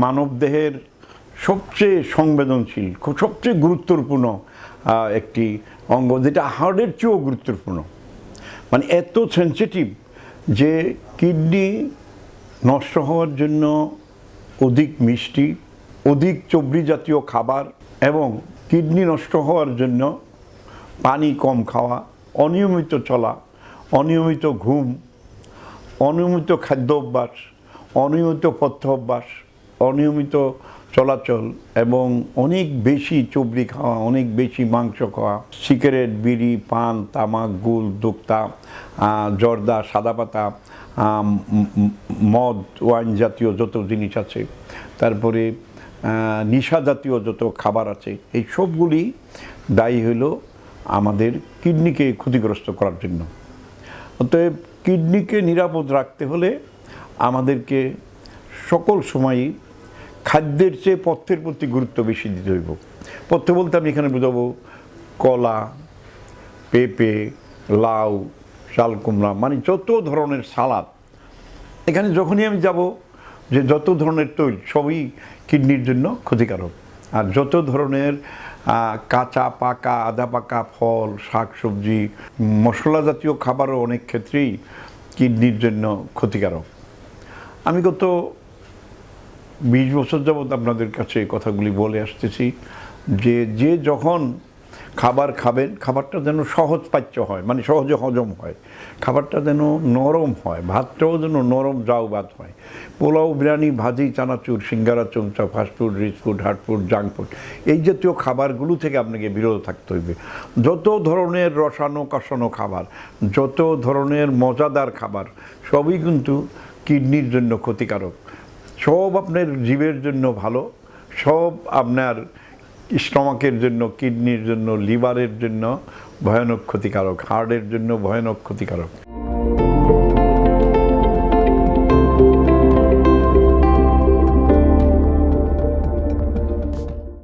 মানবদেহের সবচেয়ে সংবেদনশীল সবচেয়ে গুরুত্বপূর্ণ একটি অঙ্গ, যেটা হার্টের চেয়েও গুরুত্বপূর্ণ। মানে এত সেন্সিটিভ যে কিডনি নষ্ট হওয়ার জন্য অধিক মিষ্টি, অধিক চর্বি জাতীয় খাবার এবং কিডনি নষ্ট হওয়ার জন্য পানি কম খাওয়া, অনিয়মিত চলা, অনিয়মিত ঘুম, অনিয়মিত খাদ্য অভ্যাস, অনিয়মিত পথ্য অভ্যাস, অনিয়মিত চলাচল এবং অনেক বেশি চর্বি খাওয়া, অনেক বেশি মাংস খাওয়া, সিগারেট, বিড়ি, পান, তামাক, গুল, দুক্তা, জর্দা, সাদা পাতা, মদ, ওয়াইন জাতীয় যত জিনিস আছে, তারপরে নেশা জাতীয় যত খাবার আছে, এই সবগুলি দায়ী হইল আমাদের কিডনিকে ক্ষতিগ্রস্ত করার জন্য। অতএব কিডনিকে নিরাপদ রাখতে হলে আমাদেরকে সকল সময়ই খাদ্যের চেয়ে পথ্যের প্রতি গুরুত্ব বেশি দিতে হইব। পথ্য বলতে আমি এখানে বোঝাবো কলা, পেঁপে, লাউ, চাল কুমড়া, মানে যত ধরনের সালাদ। এখানে যখনই আমি যাব যে যত ধরনের তৈল সবই কিডনির জন্য ক্ষতিকারক, আর যত ধরনের কাঁচা পাকা আধা পাকা ফল, শাক সবজি, মশলা জাতীয় খাবারও অনেক ক্ষেত্রেই কিডনির জন্য ক্ষতিকারক। আমি গত 20 বছর যাবৎ আপনাদের কাছে কথাগুলি বলে আসতেছি যে যখন খাবার খাবেন, খাবারটা যেন সহজ পাচ্য হয়, মানে সহজে হজম হয়, খাবারটা যেন নরম হয়, ভাতটাও যেন নরম জাউ ভাত হয়। পোলাও, বিরিয়ানি, ভাজি, চানাচুর, সিঙ্গারা, চমচা, fast food, rich food, hard food, junk food, এই জাতীয় খাবারগুলো থেকে আপনাকে বিরত থাকতে হইবে। যত ধরনের রসালো কষানো খাবার, যত ধরনের মজাদার খাবার, সবই কিন্তু কিডনির জন্য ক্ষতিকারক। সব আপনার জীবের জন্য ভালো, সব আপনার স্টমাকের জন্য, কিডনির জন্য, লিভারের জন্য ভয়ানক ক্ষতিকারক, হার্টের জন্য ভয়ানক ক্ষতিকারক।